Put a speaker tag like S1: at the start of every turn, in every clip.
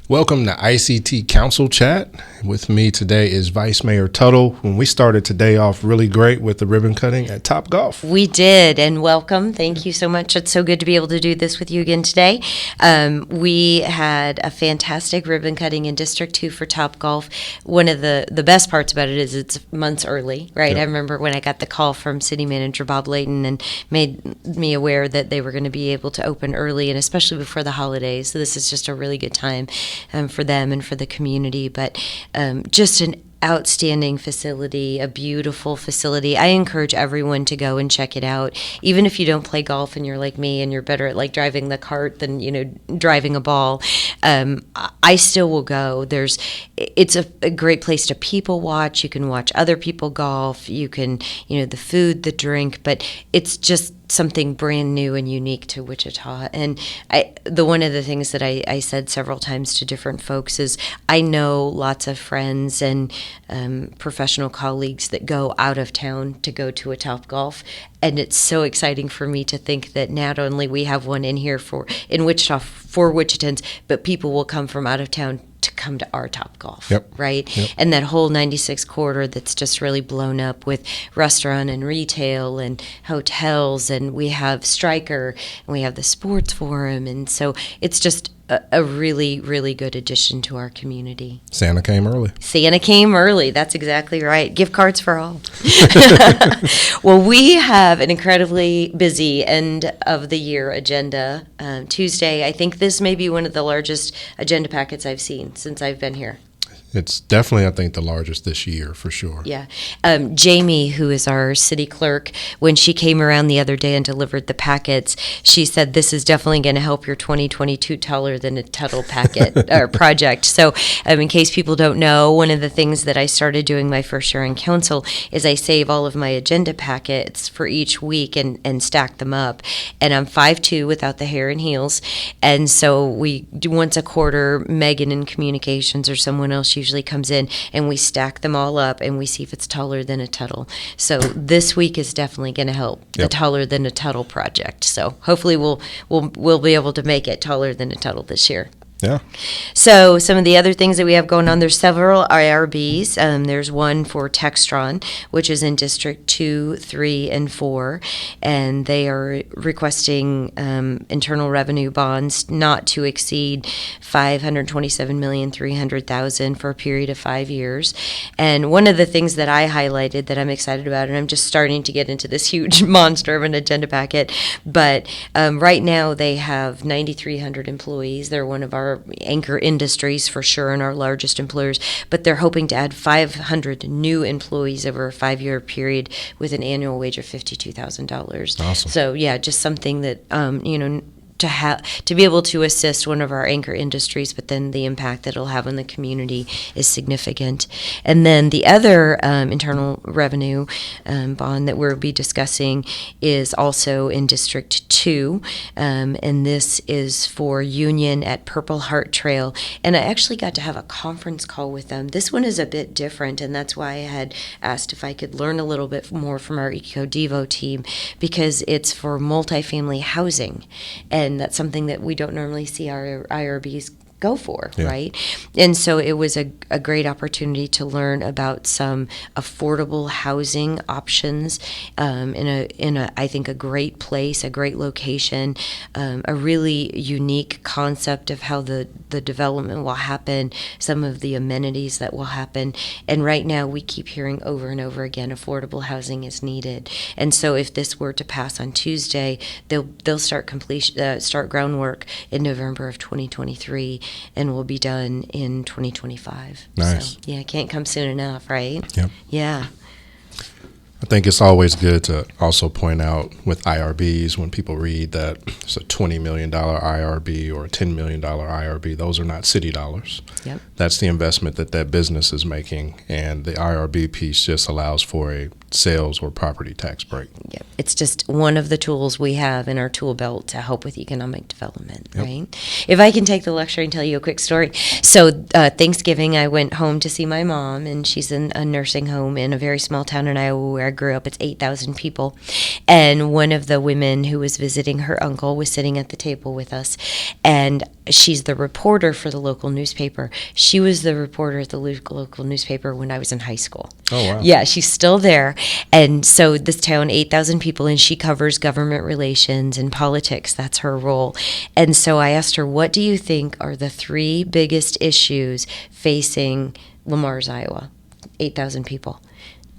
S1: Welcome to ICT Council Chat. With me today is Vice Mayor Tuttle. When we started today off really great with the ribbon cutting at Top Golf.
S2: We did, and welcome. Thank you so much. It's so good to be able to do this with you again today. We had a fantastic ribbon cutting in District 2 for Top Golf. One of the best parts about it is it's months early, right? Yep. I remember when I got the call from City Manager Bob Layton and made me aware that they were going to be able to open early, and especially before the holidays. So this is just a really good time for them and for the community, but just an outstanding facility, a beautiful facility. I encourage everyone to go and check it out. Even if you don't play golf and you're like me and you're better at like driving the cart than, driving a ball, I still will go. It's a great place to people watch. You can watch other people golf. You can, the food, the drink, but it's just something brand new and unique to Wichita. And one of the things that I said several times to different folks is I know lots of friends and professional colleagues that go out of town to go to a Top Golf. And it's so exciting for me to think that not only we have one in Wichita for Wichitans, but people will come from out of town to come to our Top Golf, right? Yep. And that whole 96 corridor that's just really blown up with restaurant and retail and hotels, and we have Stryker, and we have the sports forum, and so it's just a really, really good addition to our community.
S1: Santa came early.
S2: Santa came early. That's exactly right. Gift cards for all. Well, we have an incredibly busy end of the year agenda. Tuesday, I think this may be one of the largest agenda packets I've seen since I've been here.
S1: It's definitely, I think, the largest this year for sure.
S2: Yeah. Jamie, who is our city clerk, when she came around the other day and delivered the packets, she said this is definitely going to help your 2022 Taller Than a Tuttle packet or project. So in case people don't know, one of the things that I started doing my first year in council is I save all of my agenda packets for each week and stack them up. And I'm 5'2" without the hair and heels. And so we do once a quarter, Megan in communications or someone else usually comes in and we stack them all up and we see if it's taller than a Tuttle. So this week is definitely going to help the Taller Than a Tuttle project. So hopefully we'll be able to make it taller than a Tuttle this year.
S1: Yeah.
S2: So some of the other things that we have going on, there's several IRBs. There's one for Textron, which is in District 2, 3, and 4, and they are requesting internal revenue bonds not to exceed $527,300,000 for a period of 5 years. And one of the things that I highlighted that I'm excited about, and I'm just starting to get into this huge monster of an agenda packet, but right now they have 9,300 employees. They're one of our anchor industries for sure and our largest employers, but they're hoping to add 500 new employees over a 5-year period with an annual wage of $52,000.
S1: Awesome.
S2: So yeah, just something that to be able to assist one of our anchor industries, but then the impact that it'll have on the community is significant. And then the other internal revenue bond that we'll be discussing is also in District 2, and this is for Union at Purple Heart Trail. And I actually got to have a conference call with them. This one is a bit different, and that's why I had asked if I could learn a little bit more from our EcoDevo team, because it's for multifamily housing. And that's something that we don't normally see our IRBs go for, right? And so it was a great opportunity to learn about some affordable housing options in a I think a great place, a great location, a really unique concept of how the development will happen, some of the amenities that will happen. And right now we keep hearing over and over again, affordable housing is needed. And so if this were to pass on Tuesday, they'll start groundwork in November of 2023. And will be done in 2025.
S1: Nice.
S2: So, yeah, it can't come soon enough, right?
S1: Yep.
S2: Yeah.
S1: I think it's always good to also point out with IRBs, when people read that it's a $20 million IRB or a $10 million IRB, those are not city dollars.
S2: Yep.
S1: That's the investment that business is making, and the IRB piece just allows for a sales or property tax break.
S2: Yep. It's just one of the tools we have in our tool belt to help with economic development, right? If I can take the lecture and tell you a quick story. So Thanksgiving, I went home to see my mom, and she's in a nursing home in a very small town in Iowa where I grew up. It's 8,000 people. And one of the women who was visiting her uncle was sitting at the table with us, and she's the reporter for the local newspaper. She was the reporter at the local newspaper when I was in high school.
S1: Oh, wow.
S2: Yeah, she's still there. And so this town, 8,000 people, and she covers government relations and politics. That's her role. And so I asked her, what do you think are the three biggest issues facing Lamar's, Iowa? 8,000 people.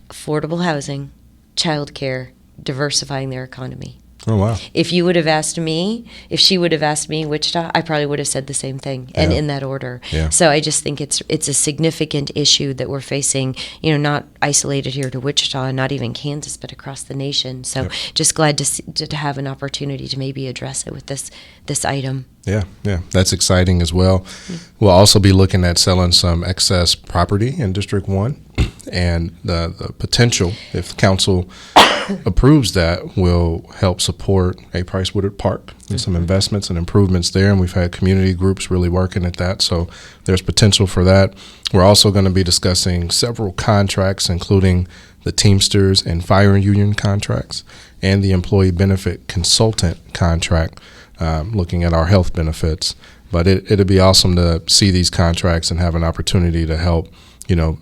S2: Affordable housing, childcare, diversifying their economy.
S1: Oh, wow.
S2: If you would have asked me, if she would have asked me Wichita, I probably would have said the same thing, and in that order.
S1: Yeah.
S2: So I just think it's a significant issue that we're facing, not isolated here to Wichita and not even Kansas, but across the nation. So just glad to have an opportunity to maybe address it with this item.
S1: Yeah, that's exciting as well. We'll also be looking at selling some excess property in District 1, and the potential, if council approves that, will help support a Price Woodard Park and some investments and improvements there, and we've had community groups really working at that, so there's potential for that. We're also going to be discussing several contracts, including the Teamsters and Fire Union contracts and the Employee Benefit Consultant contract, looking at our health benefits. But it'll be awesome to see these contracts and have an opportunity to help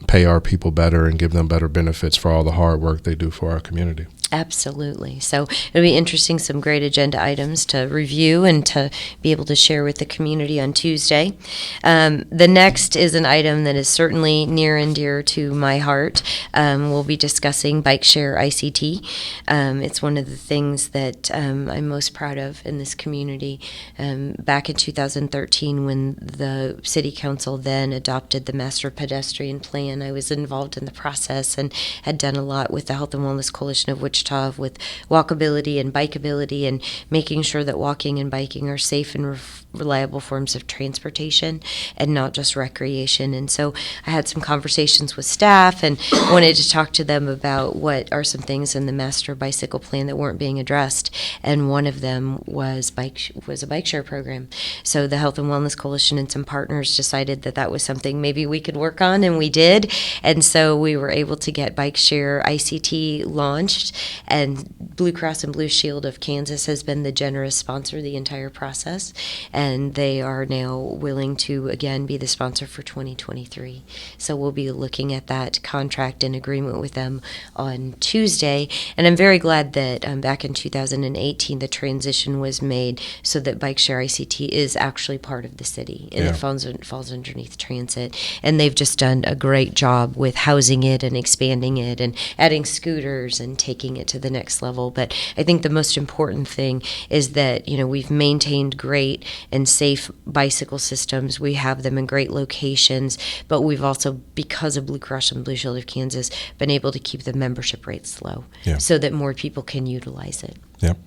S1: pay our people better and give them better benefits for all the hard work they do for our community.
S2: Absolutely. So it'll be interesting, some great agenda items to review and to be able to share with the community on Tuesday. The next is an item that is certainly near and dear to my heart. We'll be discussing bike share ICT. It's one of the things that I'm most proud of in this community. Back in 2013, when the city council then adopted the master pedestrian plan, I was involved in the process and had done a lot with the Health and Wellness Coalition of Wichita with walkability and bikeability, and making sure that walking and biking are safe and reliable forms of transportation and not just recreation. And so I had some conversations with staff and wanted to talk to them about what are some things in the master bicycle plan that weren't being addressed. And one of them was a bike share program. So the Health and Wellness Coalition and some partners decided that was something maybe we could work on, and we did. And so we were able to get bike share ICT launched, and Blue Cross and Blue Shield of Kansas has been the generous sponsor the entire process, and they are now willing to again be the sponsor for 2023. So we'll be looking at that contract and agreement with them on Tuesday, and I'm very glad that back in 2018 the transition was made so that bike share ICT is actually part of the city, and it falls underneath transit, and they've just done a great job with housing it and expanding it and adding scooters and taking it to the next level. But I think the most important thing is that we've maintained great and safe bicycle systems. We have them in great locations, but we've also, because of Blue Cross and Blue Shield of Kansas, been able to keep the membership rates low so that more people can utilize it.
S1: Yep.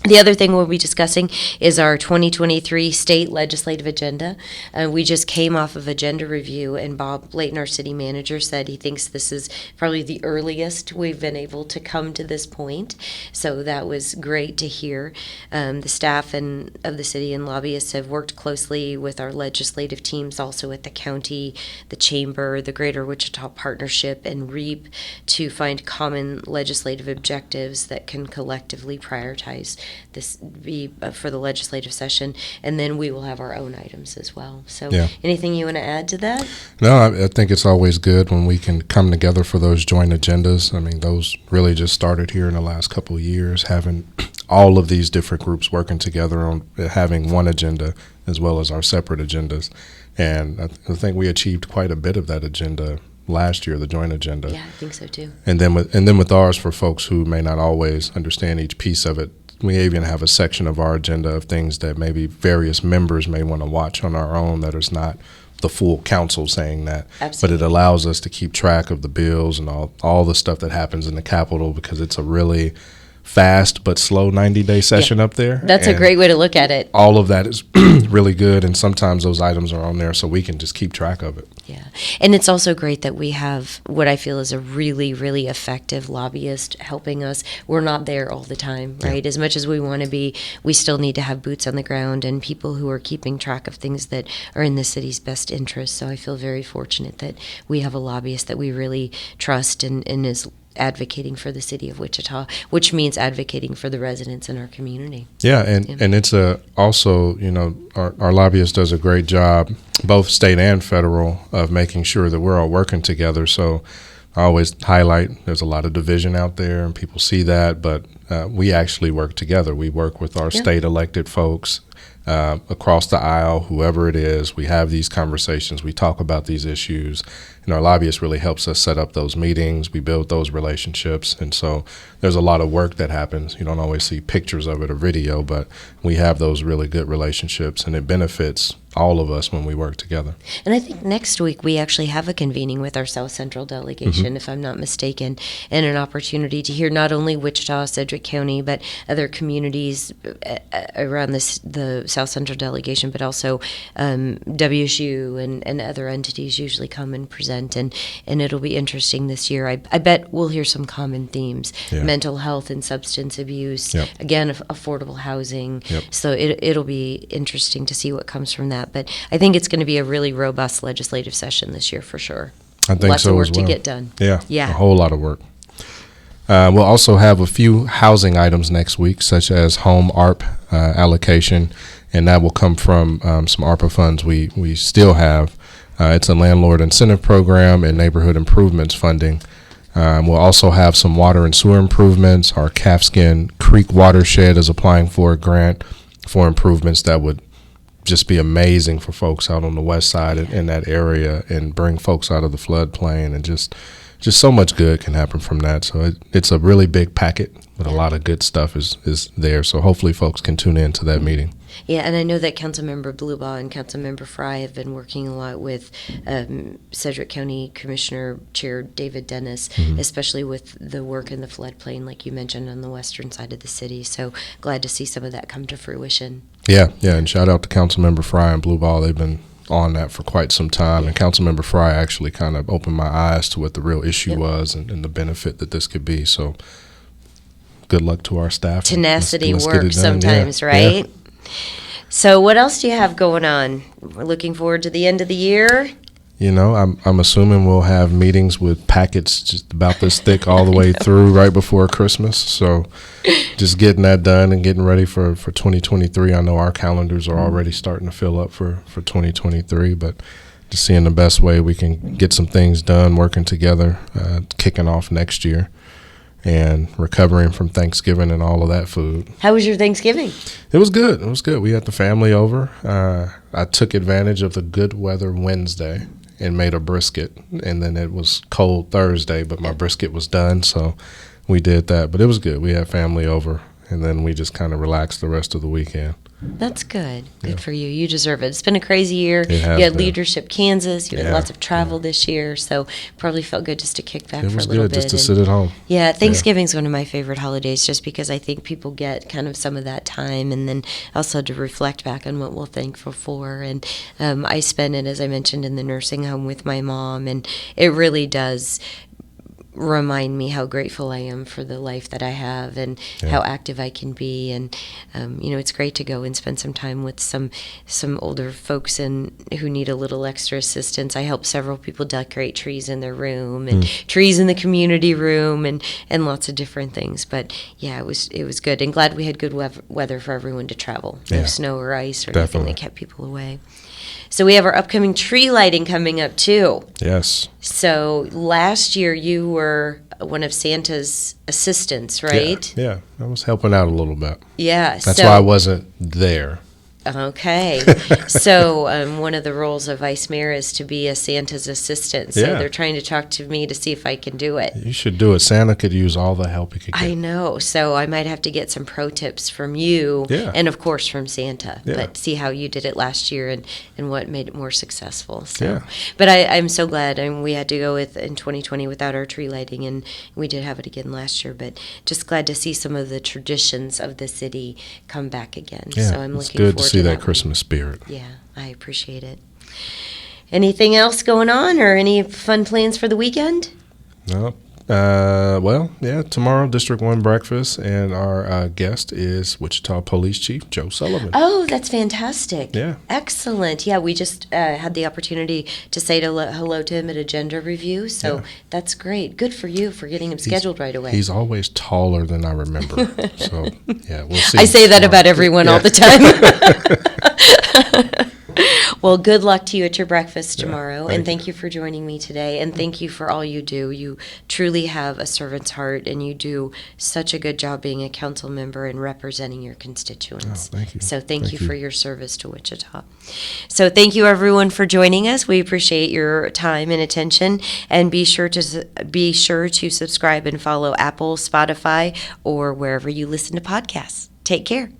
S2: The other thing we'll be discussing is our 2023 state legislative agenda. We just came off of agenda review, and Bob Layton, our city manager, said he thinks this is probably the earliest we've been able to come to this point. So that was great to hear. The staff of the city and lobbyists have worked closely with our legislative teams, also at the county, the chamber, the Greater Wichita Partnership, and REAP, to find common legislative objectives that can collectively prioritize this be for the legislative session, and then we will have our own items as well. So anything you want to add to that?
S1: No, I think it's always good when we can come together for those joint agendas. I mean, those really just started here in the last couple of years, having all of these different groups working together on having one agenda as well as our separate agendas. And I think we achieved quite a bit of that agenda last year, the joint agenda.
S2: Yeah, I think so too.
S1: And then with ours, for folks who may not always understand each piece of it, we even have a section of our agenda of things that maybe various members may want to watch on our own that is not the full council saying that.
S2: Absolutely.
S1: But it allows us to keep track of the bills and all the stuff that happens in the Capitol, because it's a really fast but slow 90-day session up there.
S2: That's a great way to look at it.
S1: All of that is really good, and sometimes those items are on there so we can just keep track of it.
S2: Yeah, and it's also great that we have what I feel is a really, really effective lobbyist helping us. We're not there all the time, right? As much as we want to be, we still need to have boots on the ground and people who are keeping track of things that are in the city's best interest. So I feel very fortunate that we have a lobbyist that we really trust and is advocating for the city of Wichita, which means advocating for the residents in our community.
S1: Yeah, and it's also, our lobbyist does a great job, both state and federal, of making sure that we're all working together. So I always highlight there's a lot of division out there, and people see that, but we actually work together. We work with our state elected folks across the aisle, whoever it is. We have these conversations. We talk about these issues. And our lobbyist really helps us set up those meetings. We build those relationships. And so there's a lot of work that happens. You don't always see pictures of it or video, but we have those really good relationships, and it benefits all of us when we work together.
S2: And I think next week we actually have a convening with our South Central delegation, if I'm not mistaken, and an opportunity to hear not only Wichita, Sedgwick County, but other communities around the South Central delegation, but also WSU and other entities usually come and present, and it'll be interesting this year. I bet we'll hear some common themes: mental health and substance abuse, again, affordable housing. So it'll be interesting to see what comes from that. But I think it's going to be a really robust legislative session this year for sure.
S1: I think
S2: Lots
S1: so
S2: of work
S1: as well.
S2: to get done.
S1: Yeah, a whole lot of work. We'll also have a few housing items next week, such as home ARP allocation, and that will come from some ARPA funds we still have. It's a landlord incentive program and neighborhood improvements funding. We'll also have some water and sewer improvements. Our Calfskin Creek watershed is applying for a grant for improvements that would just be amazing for folks out on the west side in that area, and bring folks out of the floodplain, and just so much good can happen from that. So it's a really big packet, but a lot of good stuff is there. So hopefully folks can tune in to that meeting.
S2: Yeah, and I know that Councilmember Blubaugh and Councilmember Fry have been working a lot with Sedgwick County Commissioner Chair David Dennis, especially with the work in the floodplain, like you mentioned, on the western side of the city. So glad to see some of that come to fruition. Yeah,
S1: and shout out to Councilmember Fry and Blubaugh. They've been on that for quite some time, and Councilmember Fry actually kind of opened my eyes to what the real issue was and the benefit that this could be. So good luck to our staff.
S2: Tenacity works sometimes, right? Yeah. So what else do you have going on? We're looking forward to the end of the year.
S1: I'm assuming we'll have meetings with packets just about this thick all the way through right before Christmas. So just getting that done and getting ready for 2023. I know our calendars are already starting to fill up for 2023, but just seeing the best way we can get some things done, working together, kicking off next year, and recovering from Thanksgiving and all of that food.
S2: How was your Thanksgiving?
S1: It was good. We had the family over. I took advantage of the good weather Wednesday and made a brisket, and then it was cold Thursday, but my brisket was done, so we did that. But it was good. We had family over, and then we just kind of relaxed the rest of the weekend.
S2: That's good. Good for you. You deserve it. It's been a crazy year.
S1: You
S2: had Leadership Kansas. You had lots of travel this year, so probably felt good just to kick back for a little bit.
S1: It was good just to sit at home.
S2: Yeah, Thanksgiving's one of my favorite holidays, just because I think people get kind of some of that time, and then also to reflect back on what we're thankful for. And I spent it, as I mentioned, in the nursing home with my mom, and it really does remind me how grateful I am for the life that I have, and how active I can be. And it's great to go and spend some time with some older folks who need a little extra assistance. I helped several people decorate trees in their room, and trees in the community room, and lots of different things. But yeah, it was good, and glad we had good weather for everyone to travel. No snow or ice or anything that kept people away. So we have our upcoming tree lighting coming up too.
S1: Yes.
S2: So last year you were one of Santa's assistants, right?
S1: Yeah. I was helping out a little bit.
S2: Yeah.
S1: That's why I wasn't there.
S2: Okay. So one of the roles of Vice Mayor is to be a Santa's assistant. So they're trying to talk to me to see if I can do it.
S1: You should do it. Santa could use all the help he could get.
S2: I know. So I might have to get some pro tips from you, and of course from Santa, but see how you did it last year and what made it more successful. So, but I'm so glad. We had to go in 2020 without our tree lighting, and we did have it again last year, but just glad to see some of the traditions of the city come back again.
S1: Yeah,
S2: so I'm looking
S1: good
S2: forward
S1: to see that Christmas spirit.
S2: Yeah, I appreciate it. Anything else going on, or any fun plans for the weekend?
S1: No, Tomorrow, District 1 breakfast, and our guest is Wichita Police Chief Joe Sullivan.
S2: Oh, that's fantastic.
S1: Yeah.
S2: Excellent. Yeah, we just had the opportunity to say hello to him at a gender review, so that's great. Good for you for getting him scheduled right away.
S1: He's always taller than I remember. So, yeah, we'll see.
S2: I say that about everyone all the time. Well, good luck to you at your breakfast tomorrow, and thank you for joining me today, and thank you for all you do. You truly have a servant's heart, and you do such a good job being a council member and representing your constituents.
S1: Thank you.
S2: So thank you for your service to Wichita. So thank you, everyone, for joining us. We appreciate your time and attention, and be sure to subscribe and follow Apple, Spotify, or wherever you listen to podcasts. Take care.